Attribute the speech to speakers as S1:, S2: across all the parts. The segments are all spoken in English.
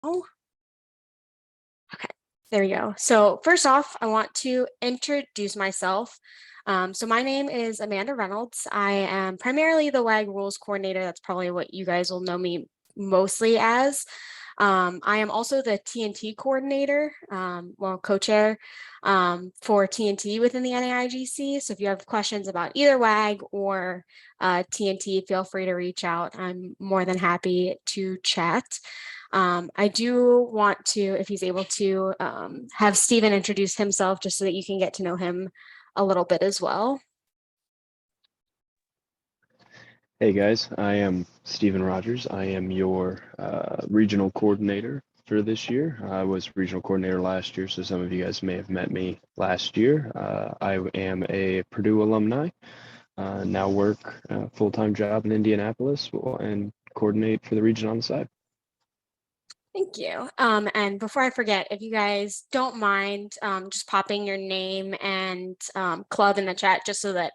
S1: Oh, okay, there we go. So first off, I want to introduce myself. So my name is Amanda Reynolds. I am primarily the WAG rules coordinator. That's probably what you guys will know me mostly as. I am also the TNT coordinator, co-chair for TNT within the NAIGC. So if you have questions about either WAG or TNT, feel free to reach out. I'm more than happy to chat. I do want to, if he's able to, have Stephen introduce himself just so that you can get to know him a little bit as well.
S2: Hey guys, I am Stephen Rogers. I am your regional coordinator for this year. I was regional coordinator last year, so some of you guys may have met me last year. I am a Purdue alumni, now work a full-time job in Indianapolis and coordinate for the region on the side.
S1: Thank you. And before I forget, if you guys don't mind just popping your name and club in the chat just so that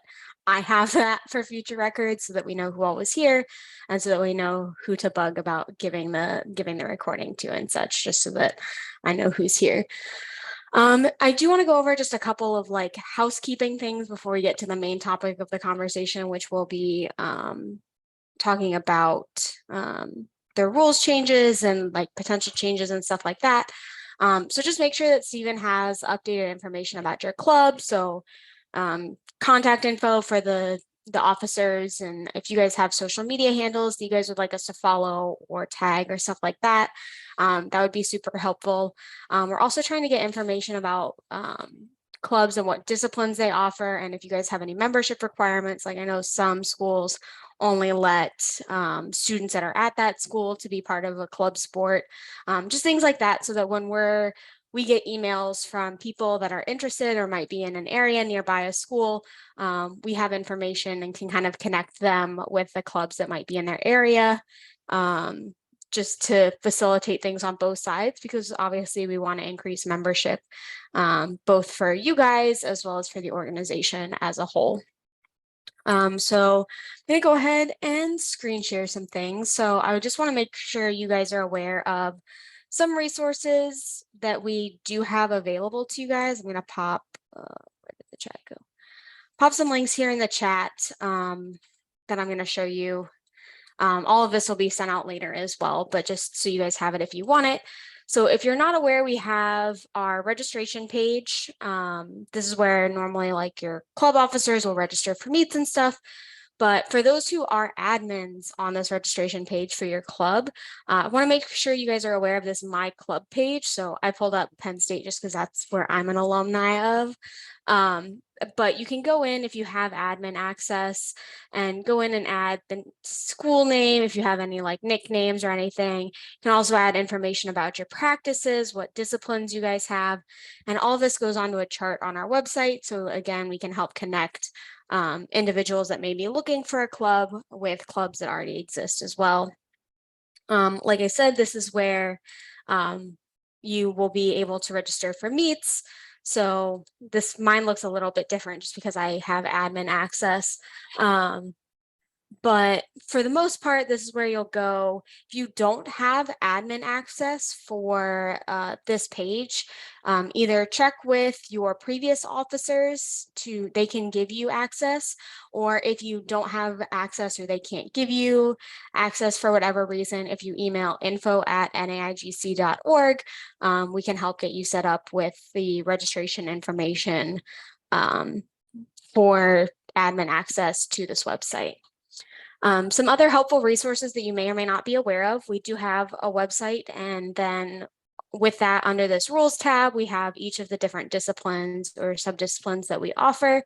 S1: I have that for future records so that we know who all was here and so that we know who to bug about giving the recording to and such, just so that I know who's here. I do want to go over just a couple of like housekeeping things before we get to the main topic of the conversation, which will be talking about their rules changes and like potential changes and stuff like that. So just make sure that Stephen has updated information about your club. So contact info for the officers, and if you guys have social media handles that you guys would like us to follow or tag or stuff like that, that would be super helpful. We're also trying to get information about clubs and what disciplines they offer, and if you guys have any membership requirements, like I know some schools only let students that are at that school to be part of a club sport, just things like that, so that when we get emails from people that are interested or might be in an area nearby a school, we have information and can kind of connect them with the clubs that might be in their area, just to facilitate things on both sides, because obviously we want to increase membership, both for you guys as well as for the organization as a whole. So I'm going to go ahead and screen share some things. So I would just want to make sure you guys are aware of some resources that we do have available to you guys. I'm going to pop, where did the chat go? Pop some links here in the chat that I'm going to show you. All of this will be sent out later as well, but just so you guys have it if you want it. So if you're not aware, we have our registration page. This is where normally like your club officers will register for meets and stuff. But for those who are admins on this registration page for your club, I want to make sure you guys are aware of this My Club page. So I pulled up Penn State just because that's where I'm an alumni of. But you can go in if you have admin access and go in and add the school name, if you have any like nicknames or anything. You can also add information about your practices, what disciplines you guys have, and all of this goes onto a chart on our website. So again, we can help connect individuals that may be looking for a club with clubs that already exist as well. Like I said, this is where you will be able to register for meets. So mine looks a little bit different just because I have admin access. But for the most part, this is where you'll go. If you don't have admin access for this page, either check with your previous officers they can give you access, or if you don't have access or they can't give you access for whatever reason, if you email info@naigc.org, we can help get you set up with the registration information for admin access to this website. Some other helpful resources that you may or may not be aware of, we do have a website, and then with that, under this rules tab, we have each of the different disciplines or subdisciplines that we offer.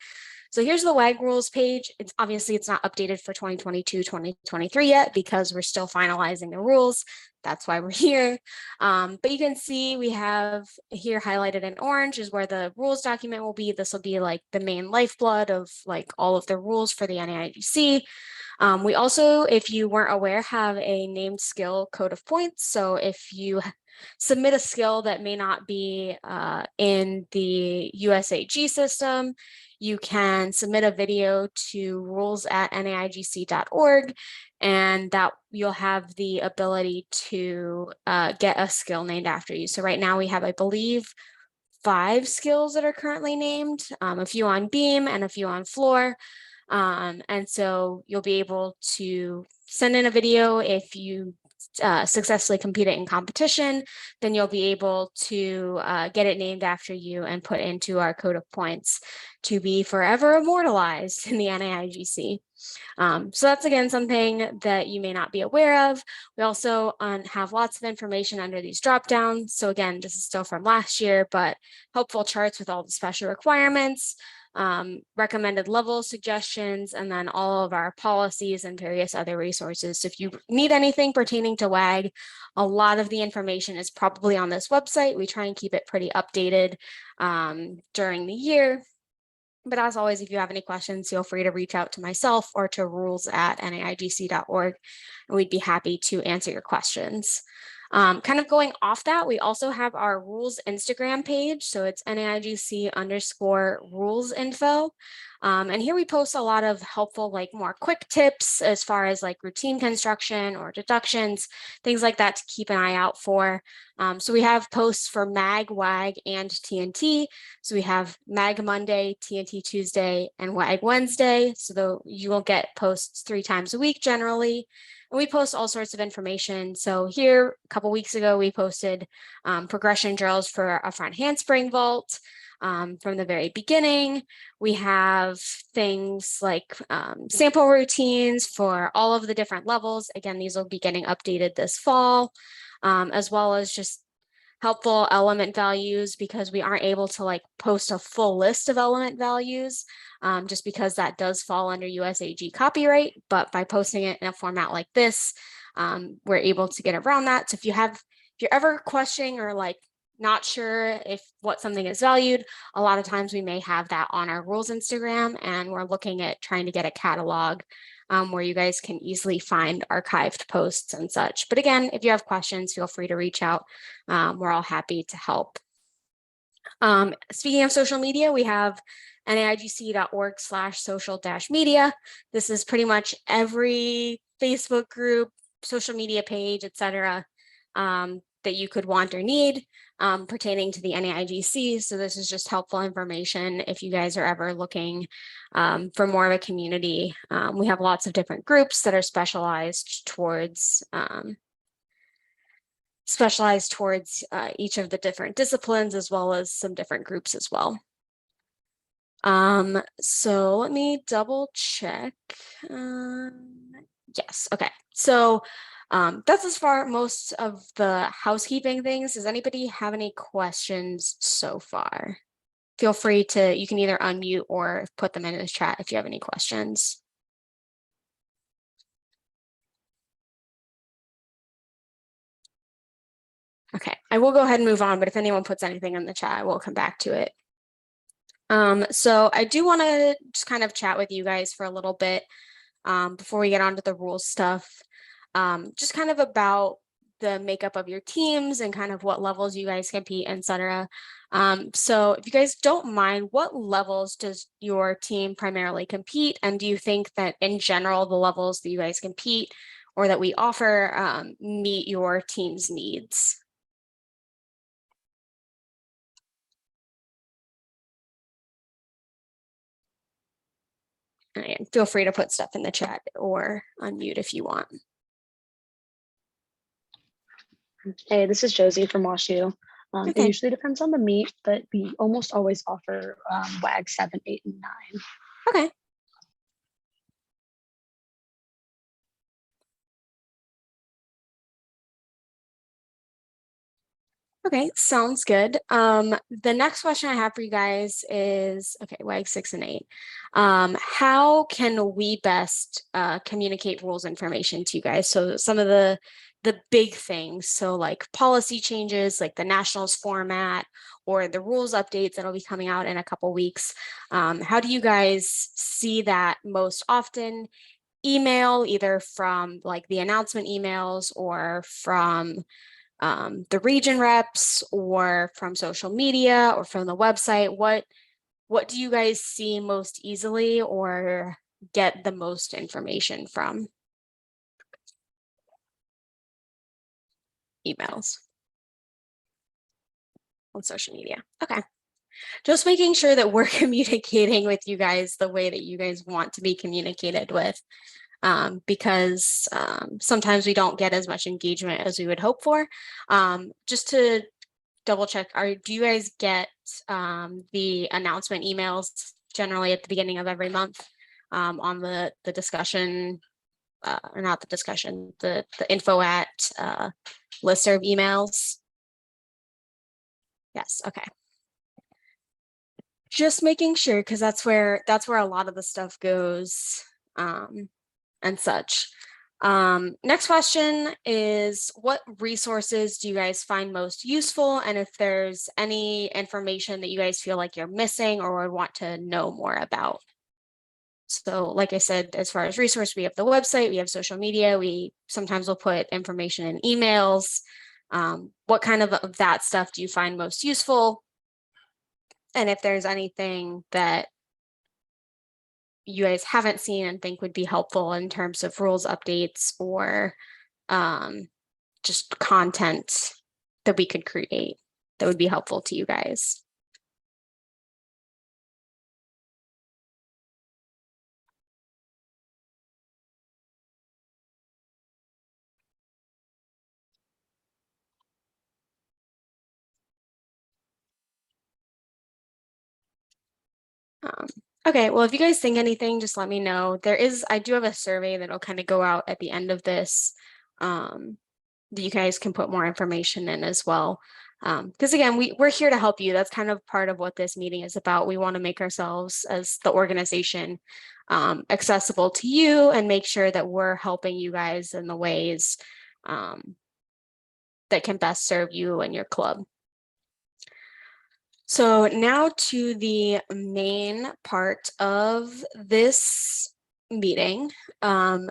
S1: So here's the WAG rules page. It's not updated for 2022, 2023 yet because we're still finalizing the rules. That's why we're here. But you can see we have here highlighted in orange is where the rules document will be. This will be like the main lifeblood of like all of the rules for the NAIGC. We also, if you weren't aware, have a named skill code of points. So if you submit a skill that may not be in the USAG system, you can submit a video to rules@naigc.org, and that you'll have the ability to get a skill named after you. So right now we have, I believe, 5 skills that are currently named, a few on beam and a few on floor. And so you'll be able to send in a video if you successfully compete it in competition, then you'll be able to get it named after you and put into our code of points to be forever immortalized in the NAIGC. So that's, again, something that you may not be aware of. We also have lots of information under these drop downs. So again, this is still from last year, but helpful charts with all the special requirements, recommended level suggestions, and then all of our policies and various other resources. So if you need anything pertaining to WAG, a lot of the information is probably on this website. We try and keep it pretty updated during the year. But as always, if you have any questions, feel free to reach out to myself or to rules@naigc.org, and we'd be happy to answer your questions. Kind of going off that, we also have our rules Instagram page. So it's NAIGC_rules info. And here we post a lot of helpful, like more quick tips as far as like routine construction or deductions, things like that to keep an eye out for. So we have posts for MAG, WAG, and TNT. So we have MAG Monday, TNT Tuesday, and WAG Wednesday. So you will get posts 3 times a week generally. And we post all sorts of information. So here, a couple weeks ago, we posted progression drills for a front handspring vault. From the very beginning, we have things like sample routines for all of the different levels. Again, these will be getting updated this fall, as well as just helpful element values, because we aren't able to like post a full list of element values just because that does fall under USAG copyright. But by posting it in a format like this, we're able to get around that. So if you're ever questioning or like not sure if what something is valued, a lot of times we may have that on our rules Instagram, and we're looking at trying to get a catalog where you guys can easily find archived posts and such. But again, if you have questions, feel free to reach out. We're all happy to help. Speaking of social media, we have naigc.org/social-media. This is pretty much every Facebook group, social media page, etc. That you could want or need pertaining to the NAIGC. So this is just helpful information if you guys are ever looking for more of a community. We have lots of different groups that are specialized towards each of the different disciplines, as well as some different groups as well. So let me double check. Yes, okay. So that's as far most of the housekeeping things. Does anybody have any questions so far? Feel free to, you can either unmute or put them in the chat if you have any questions. Okay, I will go ahead and move on, but if anyone puts anything in the chat, I will come back to it. So I do want to just kind of chat with you guys for a little bit before we get on to the rules stuff. Just kind of about the makeup of your teams and kind of what levels you guys compete, etc. So if you guys don't mind, what levels does your team primarily compete? And do you think that in general, the levels that you guys compete or that we offer meet your team's needs? And feel free to put stuff in the chat or unmute if you want.
S3: Hey, this is Josie from WashU.
S1: Okay.
S3: It usually depends on the meet, but we almost always offer WAG 7, 8, and 9.
S1: Okay. Okay, sounds good. The next question I have for you guys is, okay, WAG 6 and 8. How can we best communicate rules information to you guys? So some of the big things, so like policy changes, like the nationals format or the rules updates that'll be coming out in a couple weeks. How do you guys see that most often? Email, either from like the announcement emails or from the region reps or from social media or from the website? what do you guys see most easily or get the most information from? Emails on social media. Okay. Just making sure that we're communicating with you guys the way that you guys want to be communicated with, because sometimes we don't get as much engagement as we would hope for. Just to double check, do you guys get the announcement emails generally at the beginning of every month on the discussion, or not the discussion, the info at listserv emails? Yes, okay. Just making sure, because that's where a lot of the stuff goes and such. Next question is, what resources do you guys find most useful? And if there's any information that you guys feel like you're missing or would want to know more about. So like I said, as far as resource, we have the website, we have social media, we sometimes will put information in emails. What kind of that stuff do you find most useful? And if there's anything that you guys haven't seen and think would be helpful in terms of rules updates or just content that we could create that would be helpful to you guys. Okay, well, if you guys think anything, just let me know. I do have a survey that'll kind of go out at the end of this, that you guys can put more information in as well. Because again, we're here to help you. That's kind of part of what this meeting is about. We want to make ourselves as the organization accessible to you and make sure that we're helping you guys in the ways that can best serve you and your club. So now to the main part of this meeting.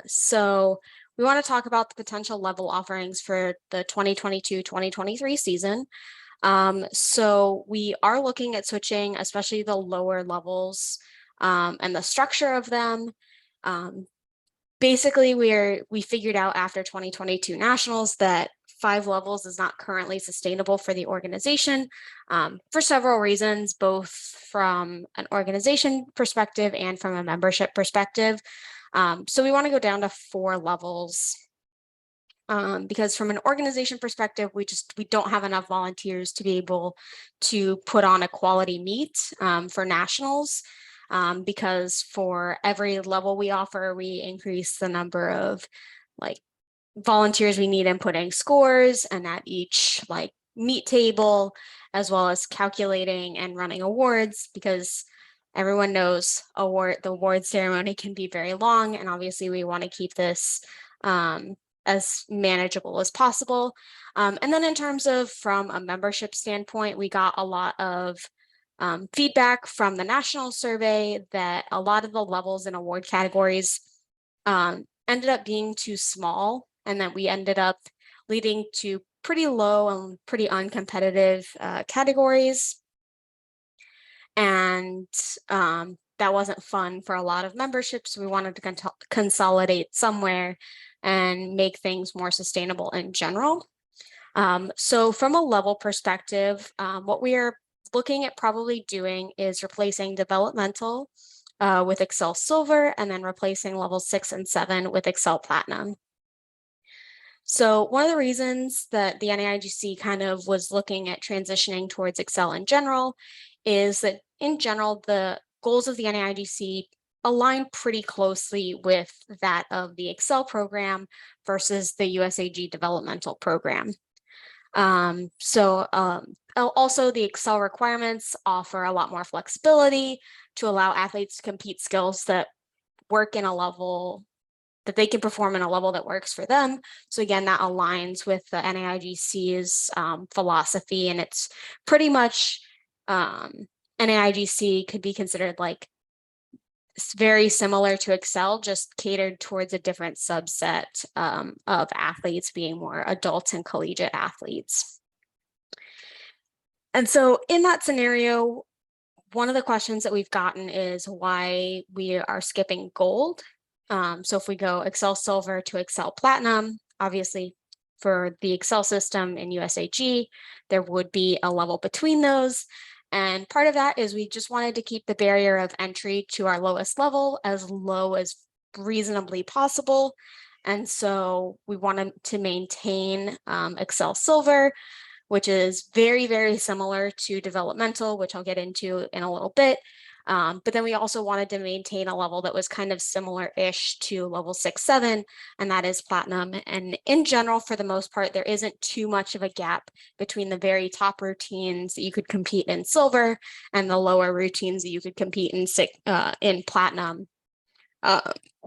S1: So we want to talk about the potential level offerings for the 2022-2023 season. So we are looking at switching, especially the lower levels and the structure of them. Basically, we figured out after 2022 nationals that 5 levels is not currently sustainable for the organization for several reasons, both from an organization perspective and from a membership perspective. So we want to go down to 4 levels because from an organization perspective, we don't have enough volunteers to be able to put on a quality meet for nationals. Because for every level we offer, we increase the number of volunteers we need inputting scores, and at each meet table, as well as calculating and running awards, because everyone knows the award ceremony can be very long, and obviously we want to keep this as manageable as possible. And then in terms of from a membership standpoint, we got a lot of feedback from the national survey that a lot of the levels and award categories ended up being too small, and that we ended up leading to pretty low and pretty uncompetitive categories. And that wasn't fun for a lot of memberships. We wanted to consolidate somewhere and make things more sustainable in general. So from a level perspective, what we are looking at probably doing is replacing developmental with Excel Silver, and then replacing level 6 and 7 with Excel Platinum. So one of the reasons that the NAIGC kind of was looking at transitioning towards Excel in general is that in general, the goals of the NAIGC align pretty closely with that of the Excel program versus the USAG developmental program. Also the Excel requirements offer a lot more flexibility to allow athletes to compete skills that work in a level that they can perform in a level that works for them. So again, that aligns with the NAIGC's philosophy, and it's pretty much NAIGC could be considered very similar to Excel, just catered towards a different subset of athletes, being more adult and collegiate athletes. And so in that scenario, one of the questions that we've gotten is why we are skipping gold. So if we go Excel Silver to Excel Platinum, obviously for the Excel system in USAG, there would be a level between those. And part of that is we just wanted to keep the barrier of entry to our lowest level as low as reasonably possible. And so we wanted to maintain Excel Silver, which is very, very similar to developmental, which I'll get into in a little bit. But then we also wanted to maintain a level that was kind of similar-ish to level 6, 7, and that is platinum. And in general, for the most part, there isn't too much of a gap between the very top routines that you could compete in silver and the lower routines that you could compete in platinum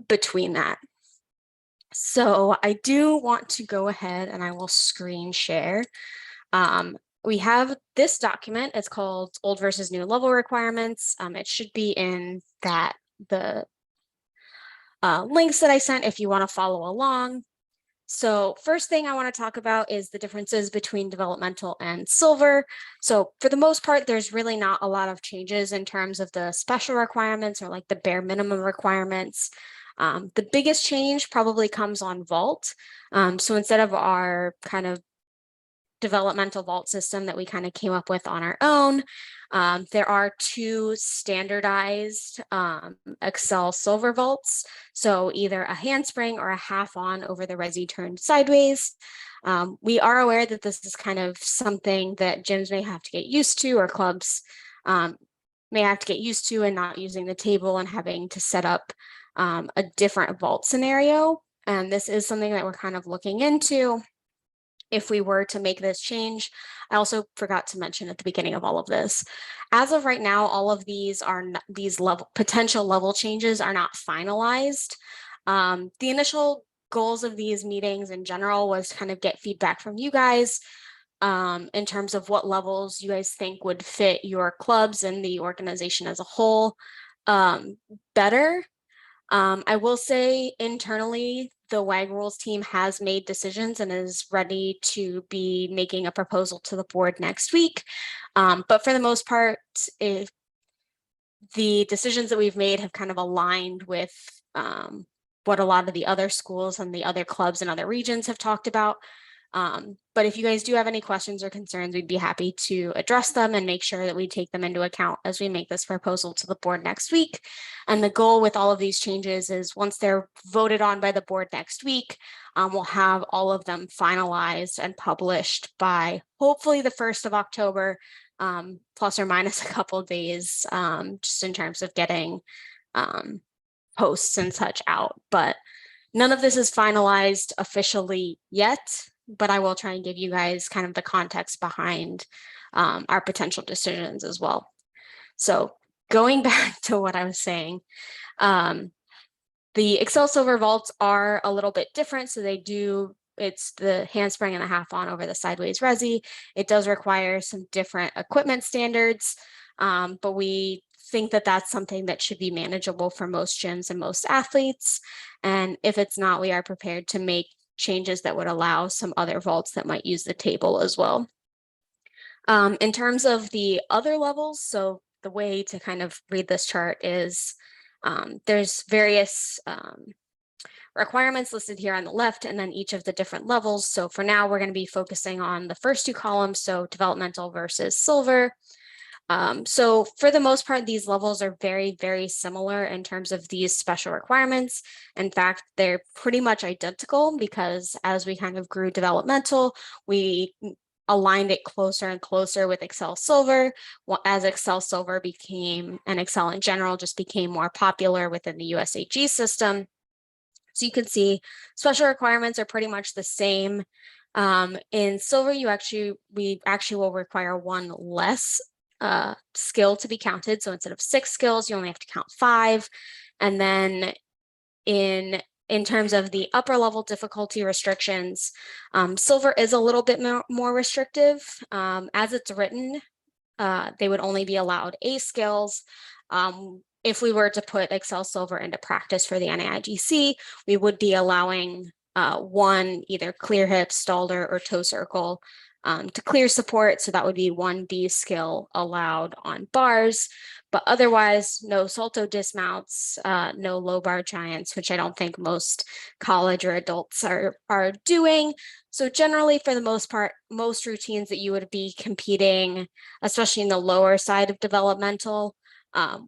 S1: between that. So I do want to go ahead and I will screen share. We have this document. It's called Old versus New Level Requirements. It should be in the links that I sent if you want to follow along. So first thing I want to talk about is the differences between developmental and silver. So for the most part, there's really not a lot of changes in terms of the special requirements or like the bare minimum requirements. The biggest change probably comes on vault. So instead of our kind of developmental vault system that we kind of came up with on our own, there are 2 standardized Excel Silver vaults. So either a handspring or a half on over the resi turned sideways. We are aware that this is kind of something that gyms may have to get used to, or clubs may have to get used to, and not using the table and having to set up a different vault scenario. And this is something that we're kind of looking into if we were to make this change. I also forgot to mention at the beginning of all of this, as of right now, all of these are potential level changes are not finalized. The initial goals of these meetings in general was kind of get feedback from you guys in terms of what levels you guys think would fit your clubs and the organization as a whole better. I will say internally, the WAG rules team has made decisions and is ready to be making a proposal to the board next week. But for the most part, if the decisions that we've made have kind of aligned with what a lot of the other schools and the other clubs in other regions have talked about. But if you guys do have any questions or concerns, we'd be happy to address them and make sure that we take them into account as we make this proposal to the board next week. And the goal with all of these changes is once they're voted on by the board next week, we'll have all of them finalized and published by hopefully the 1st of October, plus or minus a couple of days, just in terms of getting posts and such out. But none of this is finalized officially yet, but I will try and give you guys kind of the context behind our potential decisions as well. So going back to what I was saying, the Excel Silver vaults are a little bit different. So it's the handspring and a half on over the sideways resi. It does require some different equipment standards, but we think that that's something that should be manageable for most gyms and most athletes. And if it's not, we are prepared to make changes that would allow some other vaults that might use the table as well. In terms of the other levels, so the way to kind of read this chart is there's various requirements listed here on the left, and then each of the different levels. So for now, we're going to be focusing on the first 2 columns, so developmental versus silver. So for the most part, these levels are very, very similar in terms of these special requirements. In fact, they're pretty much identical because as we kind of grew developmental, we aligned it closer and closer with Excel Silver. As Excel Silver became, and Excel in general just became more popular within the USAG system. So you can see special requirements are pretty much the same. In Silver, we actually will require 1 less skill to be counted. So instead of 6 skills, you only have to count 5. And then in terms of the upper level difficulty restrictions, silver is a little bit more restrictive. As it's written, they would only be allowed A skills. If we were to put Excel Silver into practice for the NAIGC, we would be allowing 1 either clear hip, Stalder, or toe circle to clear support. So that would be 1B skill allowed on bars, but otherwise no salto dismounts, no low bar giants, which I don't think most college or adults are doing. So generally, for the most part, most routines that you would be competing, especially in the lower side of developmental,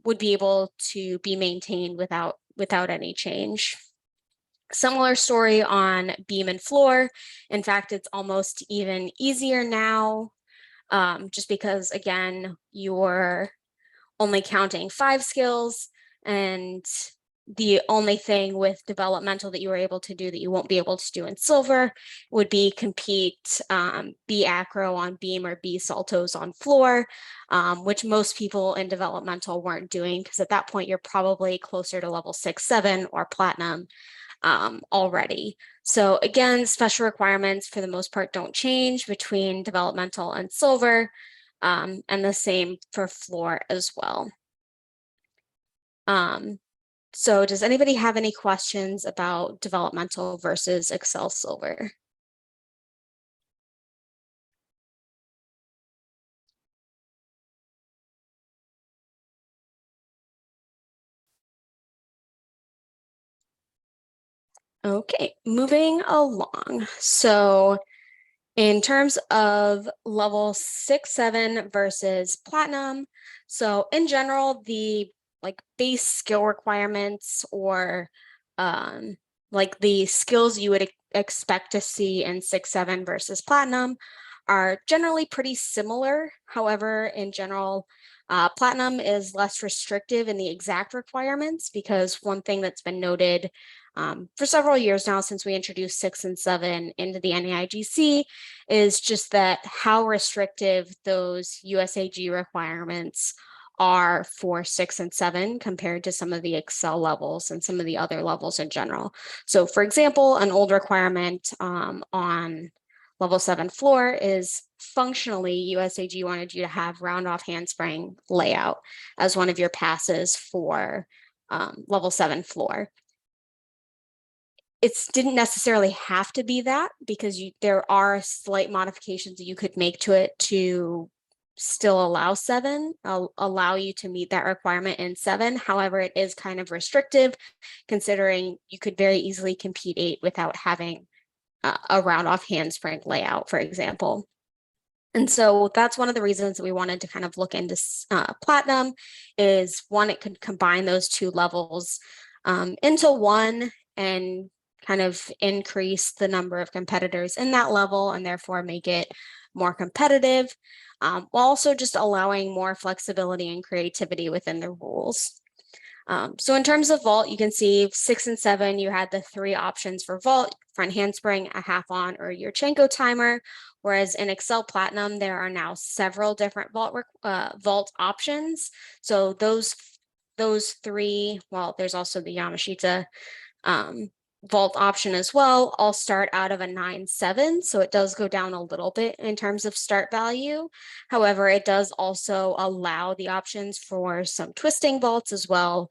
S1: would be able to be maintained without any change. Similar story on beam and floor. In fact, it's almost even easier now, just because, again, you're only counting 5 skills, and the only thing with developmental that you were able to do that you won't be able to do in silver would be compete B acro on beam or B saltos on floor, which most people in developmental weren't doing, because at that point you're probably closer to level 6, 7 or platinum already. So again, special requirements for the most part don't change between developmental and silver, and the same for floor as well. So does anybody have any questions about developmental versus Excel silver? Okay, moving along. So in terms of level 6, 7 versus platinum, so in general, the base skill requirements, or like the skills you would expect to see in 6, 7 versus platinum, are generally pretty similar. However, in general, platinum is less restrictive in the exact requirements, because one thing that's been noted for several years now, since we introduced 6 and 7 into the NEIGC, is just that how restrictive those USAG requirements are for 6 and 7 compared to some of the Excel levels and some of the other levels in general. So for example, an old requirement on level 7 floor is functionally USAG wanted you to have round off handspring layout as one of your passes for level 7 floor. It didn't necessarily have to be that, because there are slight modifications that you could make to it to still allow 7, allow you to meet that requirement in 7. However, it is kind of restrictive, considering you could very easily compete 8 without having a round off handspring layout, for example. And so that's one of the reasons that we wanted to kind of look into platinum, is one, it could combine those two levels into one and kind of increase the number of competitors in that level, and therefore make it more competitive, while also just allowing more flexibility and creativity within the rules. So in terms of vault, you can see 6 and 7, you had the 3 options for vault: front handspring, a half on, or Yurchenko timer. Whereas in Excel Platinum, there are now several different vault options. So those 3, well, there's also the Yamashita vault option as well, all start out of a 9-7, so it does go down a little bit in terms of start value. However, it does also allow the options for some twisting vaults as well,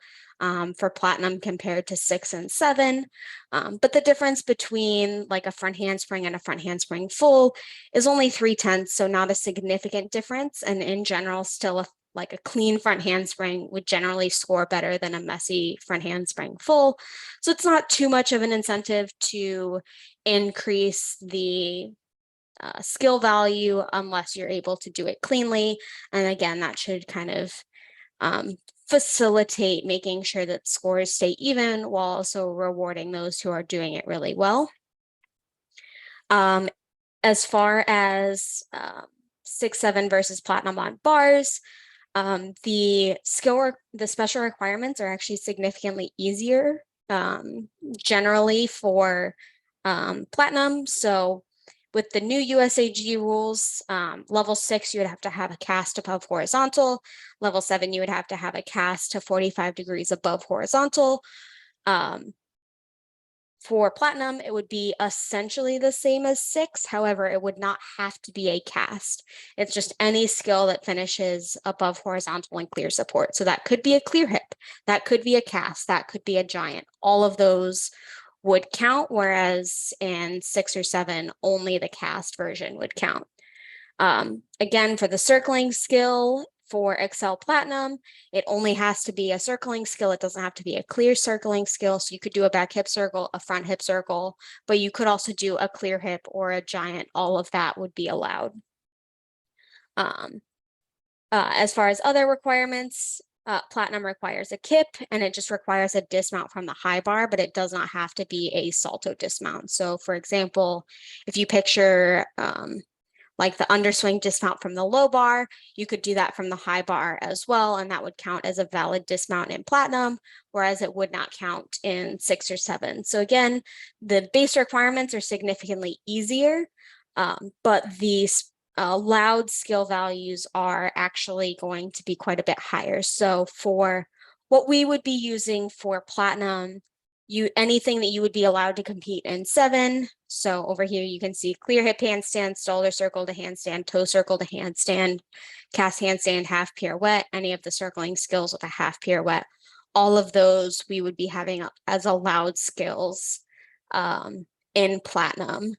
S1: for platinum compared to 6 and 7. But the difference between like a front handspring and a front handspring full is only 3/10, so not a significant difference, and in general still like a clean front handspring would generally score better than a messy front handspring full. So it's not too much of an incentive to increase the skill value unless you're able to do it cleanly. And again, that should kind of facilitate making sure that scores stay even, while also rewarding those who are doing it really well. As far as 6, 7 versus platinum on bars, the special requirements are actually significantly easier generally for platinum. So with the new USAG rules, level 6, you would have to have a cast above horizontal. Level 7, you would have to have a cast to 45 degrees above horizontal. For platinum, it would be essentially the same as 6. However, it would not have to be a cast. It's just any skill that finishes above horizontal and clear support. So that could be a clear hip, that could be a cast, that could be a giant. All of those would count, whereas in 6 or 7, only the cast version would count. Again, for the circling skill for Excel Platinum, it only has to be a circling skill. It doesn't have to be a clear circling skill. So you could do a back hip circle, a front hip circle, but you could also do a clear hip or a giant. All of that would be allowed. As far as other requirements, Platinum requires a kip, and it just requires a dismount from the high bar, but it does not have to be a salto dismount. So for example, if you picture like the underswing dismount from the low bar, you could do that from the high bar as well, and that would count as a valid dismount in Platinum, whereas it would not count in 6 or 7. So again, the base requirements are significantly easier, but these allowed skill values are actually going to be quite a bit higher. So for what we would be using for Platinum, anything that you would be allowed to compete in 7. So over here you can see clear hip handstand, Stalder circle to handstand, toe circle to handstand, cast handstand, half pirouette, any of the circling skills with a half pirouette. All of those we would be having as allowed skills in Platinum.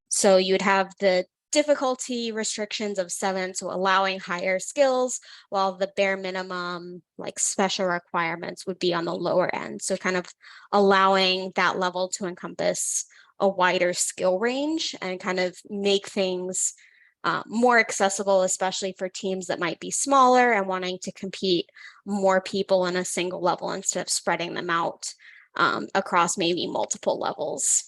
S1: So you would have the difficulty restrictions of 7, so allowing higher skills, while the bare minimum, like special requirements, would be on the lower end. So kind of allowing that level to encompass a wider skill range and kind of make things more accessible, especially for teams that might be smaller and wanting to compete more people in a single level instead of spreading them out across maybe multiple levels.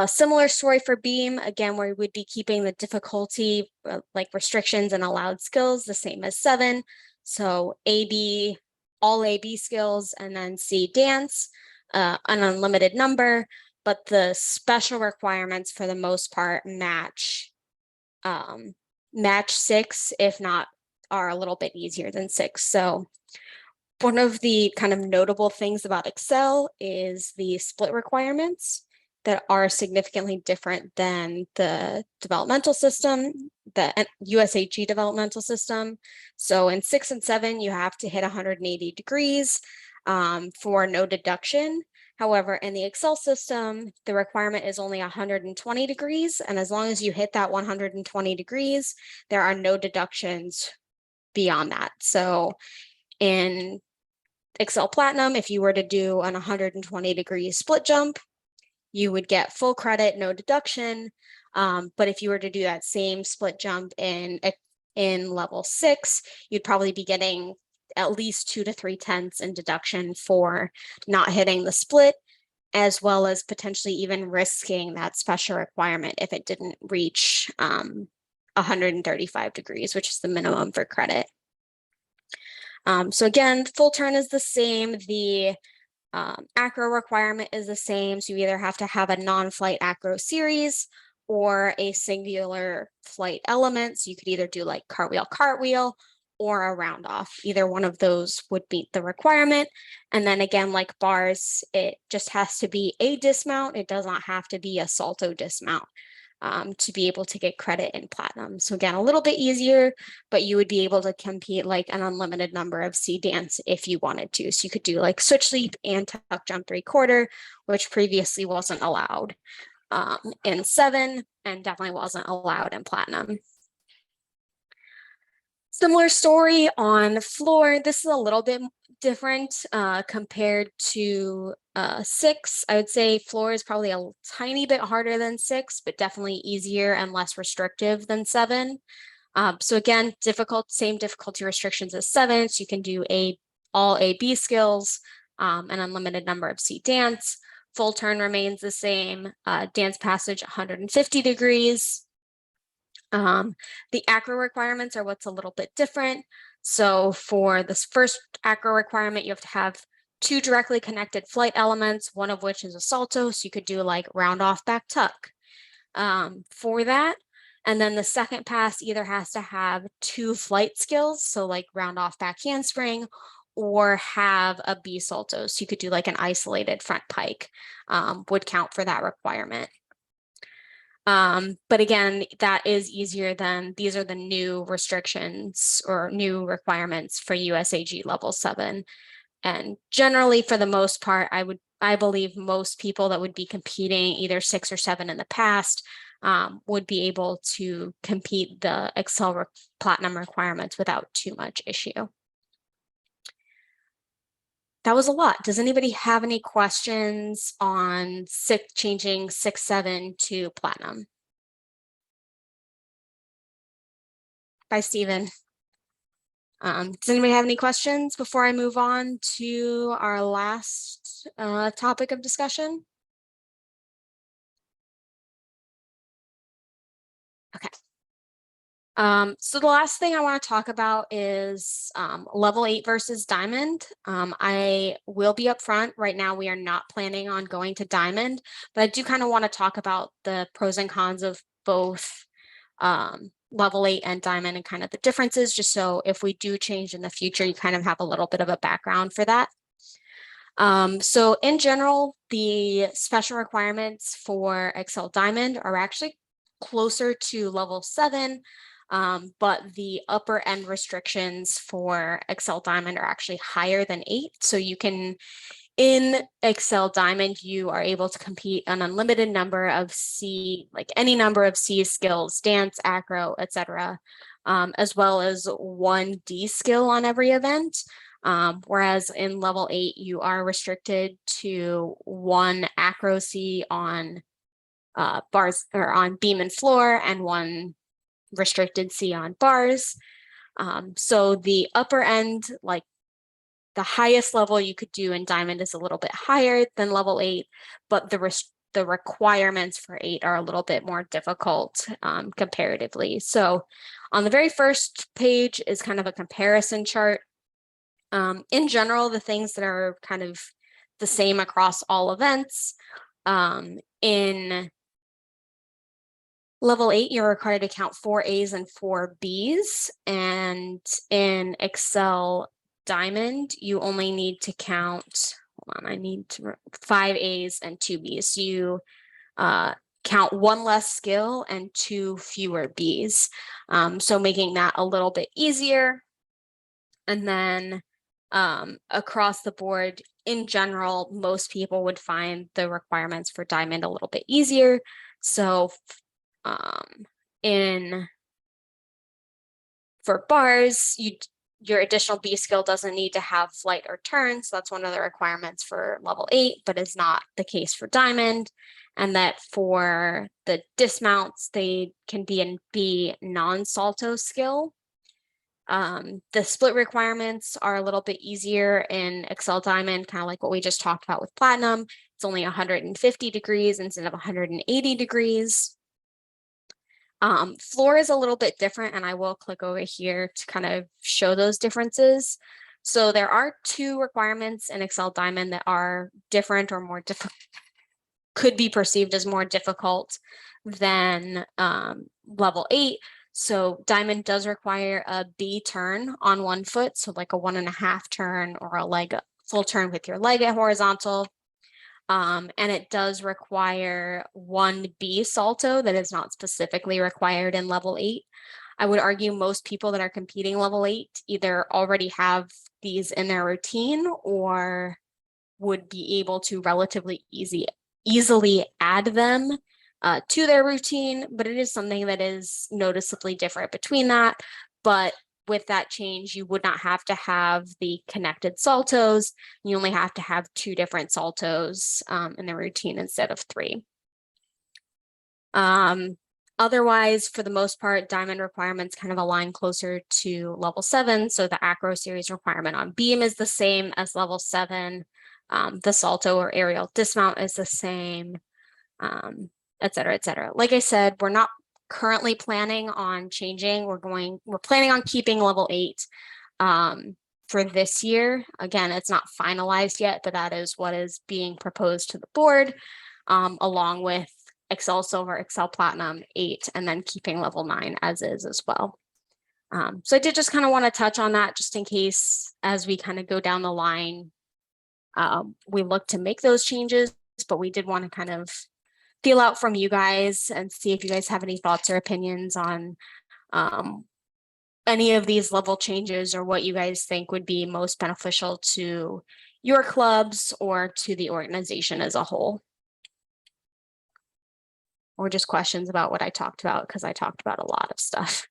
S1: Similar story for beam, again, where we would be keeping the difficulty like restrictions and allowed skills the same as 7. So AB, all AB skills, and then C dance, an unlimited number, but the special requirements for the most part match 6, if not are a little bit easier than 6. So one of the kind of notable things about Excel is the split requirements that are significantly different than the developmental system, the USAG developmental system. So in 6 and 7, you have to hit 180 degrees for no deduction. However, in the Excel system, the requirement is only 120 degrees. And as long as you hit that 120 degrees, there are no deductions beyond that. So in Excel Platinum, if you were to do an 120 degree split jump, you would get full credit, no deduction. But if you were to do that same split jump in level 6, you'd probably be getting at least 2 to 3 tenths in deduction for not hitting the split, as well as potentially even risking that special requirement if it didn't reach 135 degrees, which is the minimum for credit. So again, full turn is the same. The acro requirement is the same. So you either have to have a non-flight acro series or a singular flight element. So you could either do like cartwheel, or a round off. Either one of those would meet the requirement. And then again, like bars, it just has to be a dismount. It does not have to be a salto dismount to be able to get credit in Platinum. So again, a little bit easier, but you would be able to compete like an unlimited number of C dance if you wanted to. So you could do like switch leap and tuck jump 3/4, which previously wasn't allowed in 7 and definitely wasn't allowed in Platinum. Similar story on the floor. This is a little bit different compared to 6. I would say floor is probably a tiny bit harder than 6, but definitely easier and less restrictive than 7. So again, same difficulty restrictions as 7. So you can do all AB skills, an unlimited number of C dance. Full turn remains the same. Dance passage 150 degrees. The acro requirements are what's a little bit different. So for this first acro requirement, you have to have 2 directly connected flight elements, one of which is a salto. So you could do like round off back tuck for that. And then the second pass either has to have 2 flight skills, so like round off back handspring, or have a B salto. So you could do like an isolated front pike would count for that requirement. But again, that is easier than, these are the new restrictions or new requirements for USAG level 7. And generally, for the most part, I believe most people that would be competing either 6 or 7 in the past would be able to compete the Excel Platinum requirements without too much issue. That was a lot. Does anybody have any questions on changing 6-7 to Platinum? By Stephen. Does anybody have any questions before I move on to our last topic of discussion? Okay. So the last thing I want to talk about is level 8 versus diamond. I will be upfront. Right now, we are not planning on going to diamond, but I do kind of want to talk about the pros and cons of both level 8 and diamond and kind of the differences, just so if we do change in the future, you kind of have a little bit of a background for that. So in general, the special requirements for Excel Diamond are actually closer to level 7, but the upper end restrictions for Excel Diamond are actually higher than 8. So you can, in Excel Diamond, you are able to compete an unlimited number of like any number of C skills, dance, acro, etc., as well as 1 D skill on every event. Whereas in level 8, you are restricted to 1 acro C on bars or on beam and floor and 1 restricted C on bars. So the upper end, like the highest level you could do in diamond is a little bit higher than level 8, but the requirements for 8 are a little bit more difficult comparatively. So on the very first page is kind of a comparison chart. In general, the things that are kind of the same across all events. In level 8, you're required to count 4 A's and 4 B's. And in Excel Diamond, you only need to count, hold on, I need to 5 A's and 2 B's. You count 1 less skill and 2 fewer B's. So making that a little bit easier. And then across the board, in general, most people would find the requirements for Diamond a little bit easier. So for bars, your additional B skill doesn't need to have flight or turn. So that's one of the requirements for level 8, but is not the case for diamond. And that for the dismounts, they can be non-salto skill. The split requirements are a little bit easier in Excel Diamond, kind of like what we just talked about with Platinum. It's only 150 degrees instead of 180 degrees. Floor is a little bit different, and I will click over here to kind of show those differences. So there are 2 requirements in Excel Diamond that are different or more difficult, could be perceived as more difficult than level 8. So Diamond does require a B turn on 1 foot, so like a 1.5 turn or a full turn with your leg at horizontal. And it does require 1 B salto that is not specifically required in level 8. I would argue most people that are competing level 8 either already have these in their routine or would be able to relatively easily add them to their routine, but it is something that is noticeably different between that. But with that change, you would not have to have the connected saltos. You only have to have 2 different saltos in the routine instead of 3. Otherwise, for the most part, diamond requirements kind of align closer to level 7. So the acro series requirement on beam is the same as level 7. The salto or aerial dismount is the same, et cetera, et cetera. Like I said, we're not currently planning on changing. We're planning on keeping level 8 for this year. Again, it's not finalized yet, but that is what is being proposed to the board, along with Excel Silver, Excel Platinum 8, and then keeping level 9 as is as well. So I did just kind of want to touch on that just in case as we kind of go down the line, we look to make those changes, but we did want to kind of feel out from you guys and see if you guys have any thoughts or opinions on any of these level changes or what you guys think would be most beneficial to your clubs or to the organization as a whole? Or just questions about what I talked about, because I talked about a lot of stuff.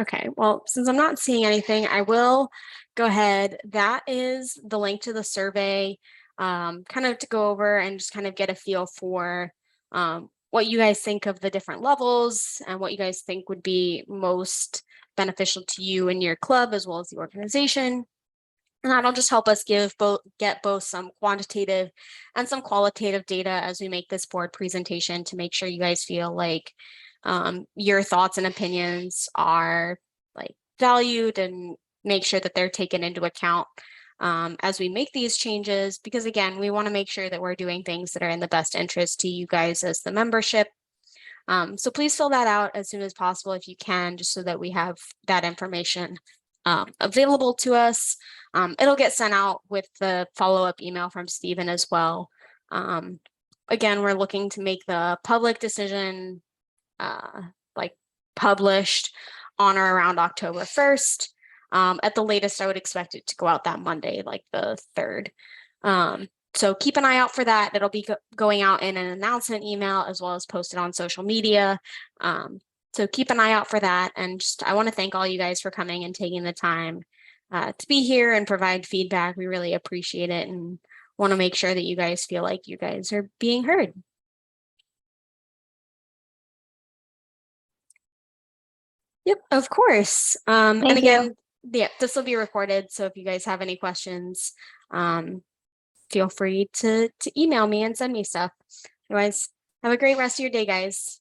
S1: Okay, well, since I'm not seeing anything, I will go ahead. That is the link to the survey, kind of to go over and just kind of get a feel for what you guys think of the different levels and what you guys think would be most beneficial to you and your club as well as the organization. And that'll just help us get both some quantitative and some qualitative data as we make this board presentation to make sure you guys feel like your thoughts and opinions are like valued and make sure that they're taken into account as we make these changes, because again, we want to make sure that we're doing things that are in the best interest to you guys as the membership. So please fill that out as soon as possible if you can, just so that we have that information available to us. It'll get sent out with the follow-up email from Stephen as well. Again, we're looking to make the public decision like published on or around October 1st. At the latest, I would expect it to go out that Monday, like the 3rd. So keep an eye out for that. It'll be going out in an announcement email as well as posted on social media. So keep an eye out for that. And just, I want to thank all you guys for coming and taking the time to be here and provide feedback. We really appreciate it and want to make sure that you guys feel like you guys are being heard. Yep, of course. And
S3: Thank
S1: again, yeah, this will be recorded. So if you guys have any questions, feel free to email me and send me stuff. Otherwise, have a great rest of your day, guys.